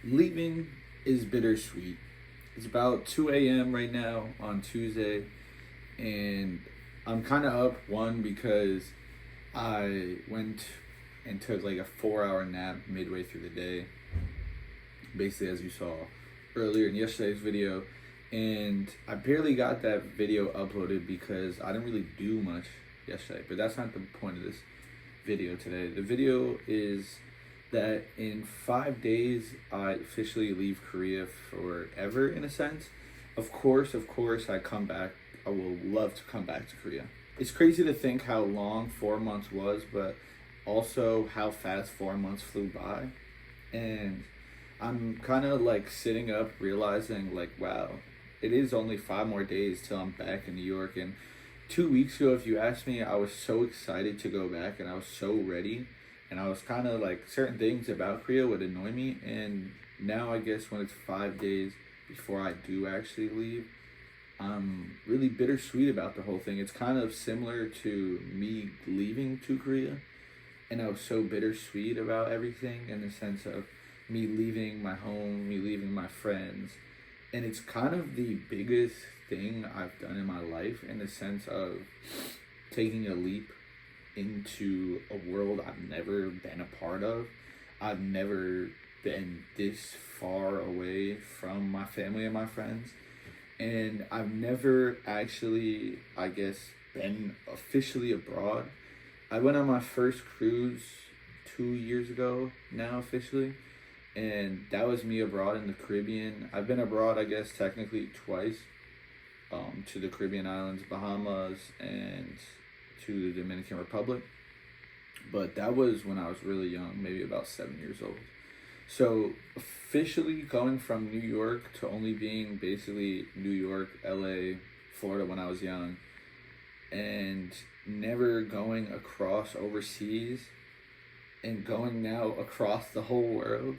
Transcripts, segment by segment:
Leaving is bittersweet. It's about 2 a.m. right now on Tuesday, and I'm kind of up one because I went and took like a 4 hour nap midway through the day, basically, as you saw earlier in yesterday's video. And I barely got that video uploaded because I didn't really do much yesterday, but that's not the point of this video today. The video is that in 5 days I officially leave Korea forever, in a sense. Of course, I come back. I will love to come back to Korea. It's crazy to think how long 4 months was, but also how fast 4 months flew by. And I'm kind of like sitting up realizing, like, wow, it is only 5 more days till I'm back in New York. And 2 weeks ago, if you asked me, I was so excited to go back and I was so ready. And I was kind of like, certain things about Korea would annoy me. And now I guess when it's 5 days before I do actually leave, I'm really bittersweet about the whole thing. It's kind of similar to me leaving to Korea. And I was so bittersweet about everything in the sense of me leaving my home, me leaving my friends. And it's kind of the biggest thing I've done in my life in the sense of taking a leap into a world I've never been a part of. I've never been this far away from my family and my friends. And I've never actually, I guess, been officially abroad. I went on my first cruise 2 years ago now, officially. And that was me abroad in the Caribbean. I've been abroad, I guess, technically twice, to the Caribbean islands, Bahamas, and to the Dominican Republic. But that was when I was really young, maybe about 7 years old. So officially going from New York to only being basically New York, LA, Florida when I was young, and never going across overseas and going now across the whole world,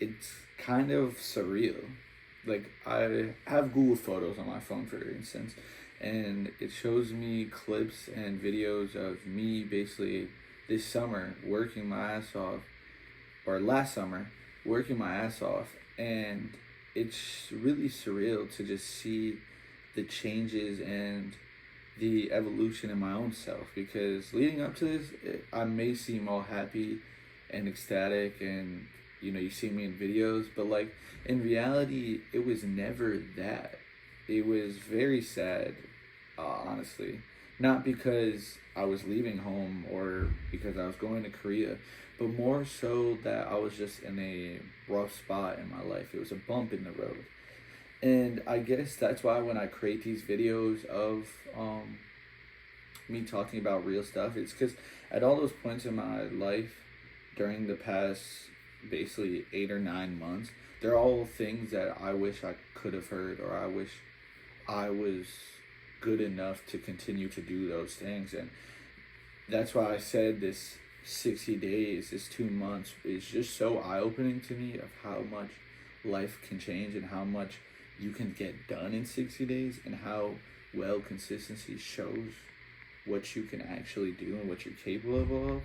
it's kind of surreal. Like, I have Google Photos on my phone, for instance, and it shows me clips and videos of me basically this summer working my ass off, or last summer working my ass off, and it's really surreal to just see the changes and the evolution in my own self, because leading up to this, I may seem all happy and ecstatic, and you see me in videos, but like in reality it was never that. It was very sad, honestly, not because I was leaving home or because I was going to Korea, but more so that I was just in a rough spot in my life. It was a bump in the road. And I guess that's why when I create these videos of me talking about real stuff, it's because at all those points in my life during the past basically 8 or 9 months, they're all things that I wish I could have heard, or I wish I was good enough to continue to do those things. And that's why I said this 60 days, this 2 months is just so eye-opening to me of how much life can change and how much you can get done in 60 days and how well consistency shows what you can actually do and what you're capable of.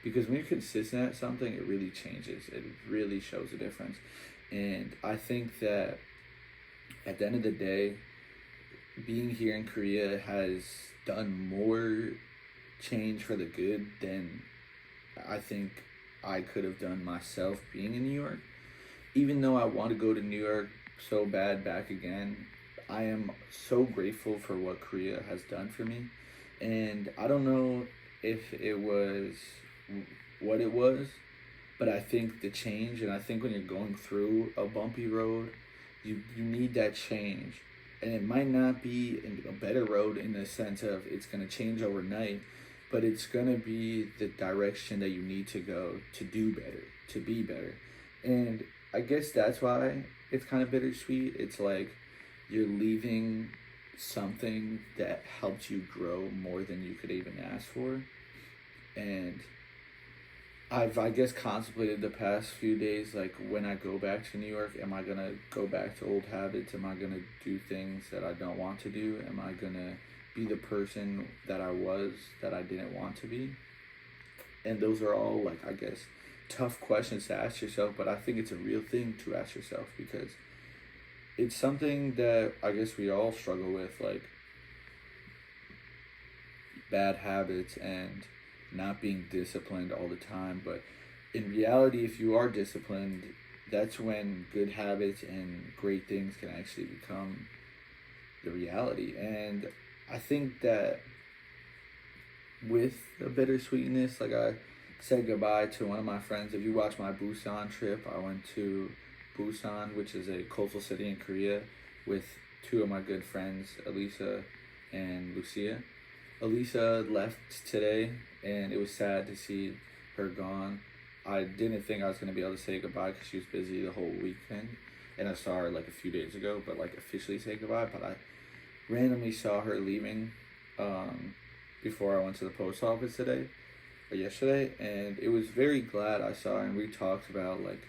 Because when you're consistent at something, it really changes. It really shows a difference. And I think that at the end of the day, being here in Korea has done more change for the good than I think I could have done myself being in New York. Even though I want to go to New York so bad back again, I am so grateful for what Korea has done for me. And I don't know if it was what it was, but I think the change, and I think when you're going through a bumpy road, you need that change. And it might not be a better road in the sense of it's going to change overnight, but it's going to be the direction that you need to go to do better, to be better. And I guess that's why it's kind of bittersweet. It's like you're leaving something that helped you grow more than you could even ask for. And I've, I guess, contemplated the past few days, like, when I go back to New York, am I going to go back to old habits? Am I going to do things that I don't want to do? Am I going to be the person that I was that I didn't want to be? And those are all, like, I guess, tough questions to ask yourself, but I think it's a real thing to ask yourself because it's something that I guess we all struggle with, like bad habits and not being disciplined all the time. But in reality, if you are disciplined, that's when good habits and great things can actually become the reality. And I think that with the bittersweetness, like I said goodbye to one of my friends. If you watch my Busan trip, I went to Busan, which is a coastal city in Korea, with two of my good friends, Elisa and Lucia. Elisa left today, and it was sad to see her gone. I didn't think I was going to be able to say goodbye because she was busy the whole weekend, and I saw her like a few days ago, but like officially say goodbye. But I randomly saw her leaving before I went to the post office today or yesterday, and it was very glad I saw her. And we talked about like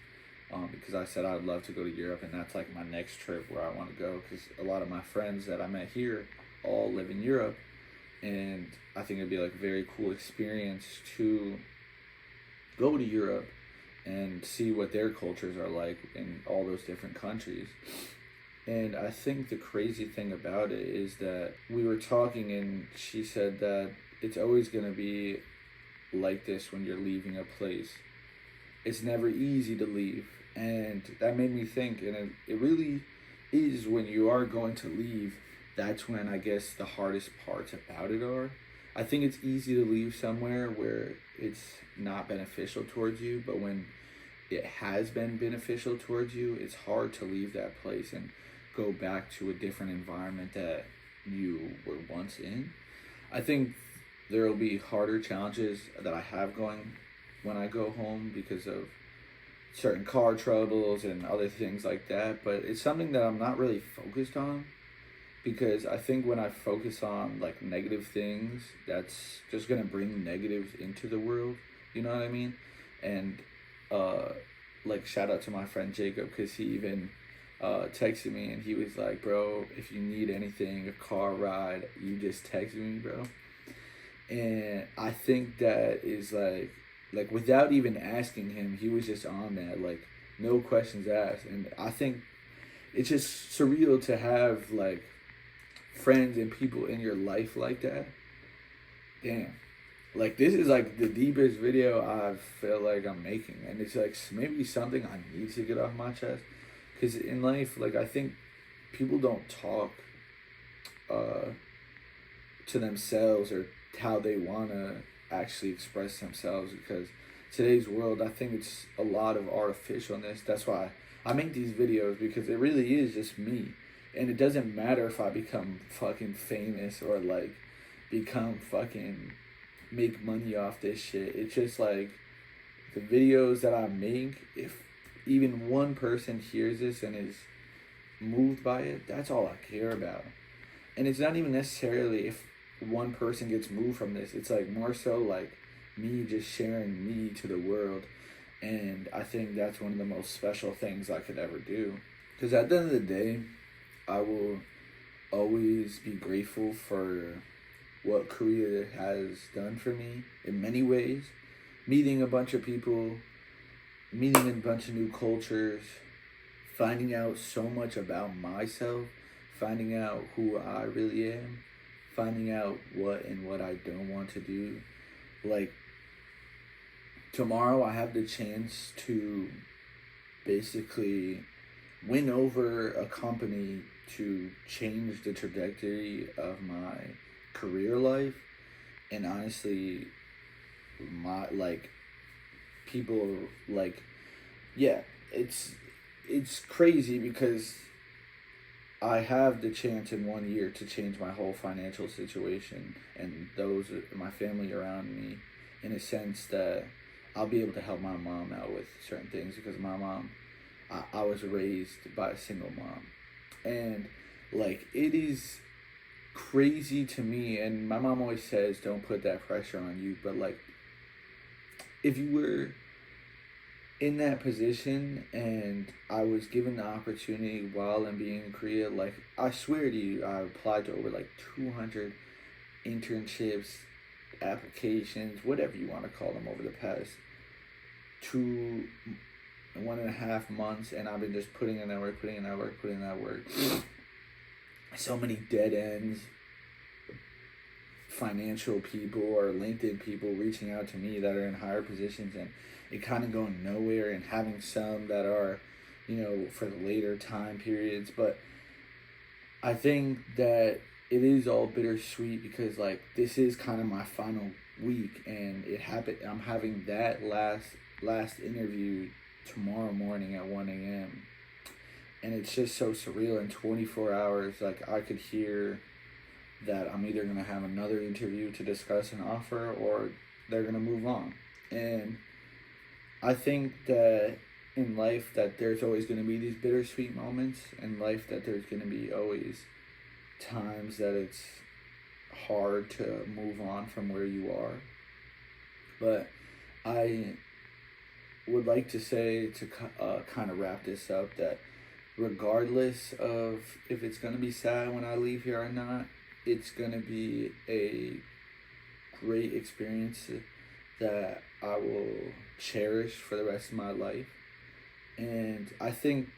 because I said I'd love to go to Europe, and that's like my next trip where I want to go because a lot of my friends that I met here all live in Europe, and I think it'd be like a very cool experience to go to Europe and see what their cultures are like in all those different countries. And I think the crazy thing about it is that we were talking and she said that it's always going to be like this when you're leaving a place. It's never easy to leave. And that made me think, and it really is when you are going to leave, that's when I guess the hardest parts about it are. I think it's easy to leave somewhere where it's not beneficial towards you, but when it has been beneficial towards you, it's hard to leave that place and go back to a different environment that you were once in. I think there will be harder challenges that I have going when I go home because of certain car troubles and other things like that, but it's something that I'm not really focused on because I think when I focus on like negative things, that's just gonna bring negatives into the world, you know what I mean? And like shout out to my friend Jacob because he even texted me and he was like, bro, if you need anything, a car ride, you just text me, bro. And I think that is like without even asking him, he was just on that, like no questions asked. And I think it's just surreal to have like friends and people in your life like that. Damn, like this is like the deepest video I feel like I'm making, and it's like maybe something I need to get off my chest. Because in life, like I think people don't talk to themselves or how they want to actually express themselves, because today's world, I think it's a lot of artificialness. That's why I make these videos, because it really is just me. And it doesn't matter if I become fucking famous or like become fucking make money off this shit. It's just like the videos that I make, if even one person hears this and is moved by it, that's all I care about. And it's not even necessarily if one person gets moved from this. It's like more so like me just sharing me to the world. And I think that's one of the most special things I could ever do. Because at the end of the day, I will always be grateful for what Korea has done for me in many ways. Meeting a bunch of people, meeting a bunch of new cultures, finding out so much about myself, finding out who I really am, finding out what and what I don't want to do. Like, tomorrow I have the chance to basically win over a company to change the trajectory of my career life. And honestly, my like people like, yeah, it's crazy because I have the chance in 1 year to change my whole financial situation and those my family around me, in a sense that I'll be able to help my mom out with certain things, because my mom, I was raised by a single mom, and like it is crazy to me. And my mom always says don't put that pressure on you, but like if you were in that position and I was given the opportunity while I'm being in Korea, like I swear to you, I applied to over like 200 internships, applications, whatever you want to call them, over the past 1.5 months, and I've been just putting in that work. So many dead ends, financial people or LinkedIn people reaching out to me that are in higher positions, and it kind of going nowhere, and having some that are, for the later time periods. But I think that it is all bittersweet because, like, this is kind of my final week, and it happened. I'm having that last interview tomorrow morning at 1 a.m. And it's just so surreal. In 24 hours, like, I could hear that I'm either going to have another interview to discuss an offer, or they're going to move on. And I think that in life that there's always going to be these bittersweet moments. In life that there's going to be always times that it's hard to move on from where you are. But I would like to say, to kind of wrap this up, that regardless of if it's going to be sad when I leave here or not, it's going to be a great experience that I will cherish for the rest of my life. And I think,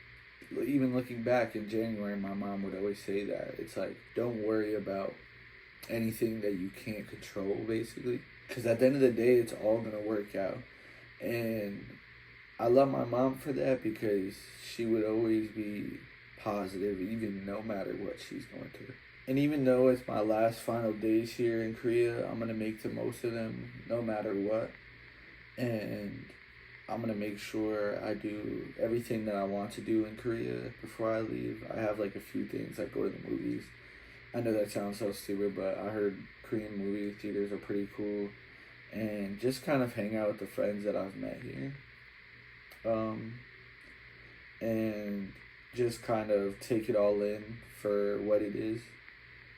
even looking back in January, my mom would always say that it's like, don't worry about anything that you can't control, basically, because at the end of the day, it's all going to work out. And I love my mom for that, because she would always be positive, even no matter what she's going through. And even though it's my last final days here in Korea, I'm going to make the most of them no matter what. And I'm going to make sure I do everything that I want to do in Korea before I leave. I have like a few things, like go to the movies. I know that sounds so stupid, but I heard Korean movie theaters are pretty cool. And just kind of hang out with the friends that I've met here. And just kind of take it all in for what it is.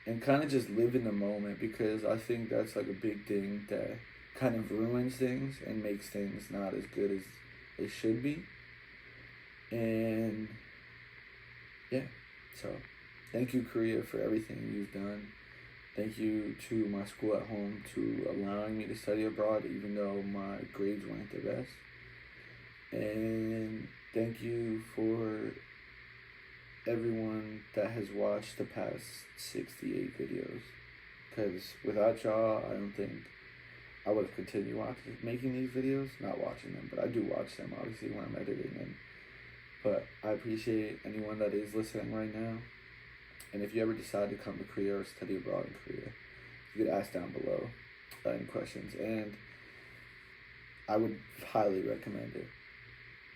And kind of just live in the moment, because I think that's like a big thing that kind of ruins things and makes things not as good as they should be. And yeah, so thank you, Korea, for everything you've done. Thank you to my school at home to allowing me to study abroad, even though my grades weren't the best. And thank you for everyone that has watched the past 68 videos, because without y'all, I don't think I would have continued making these videos. Not watching them, but I do watch them, obviously, when I'm editing them. But I appreciate anyone that is listening right now. And if you ever decide to come to Korea or study abroad in Korea, you could ask down below any questions, and I would highly recommend it.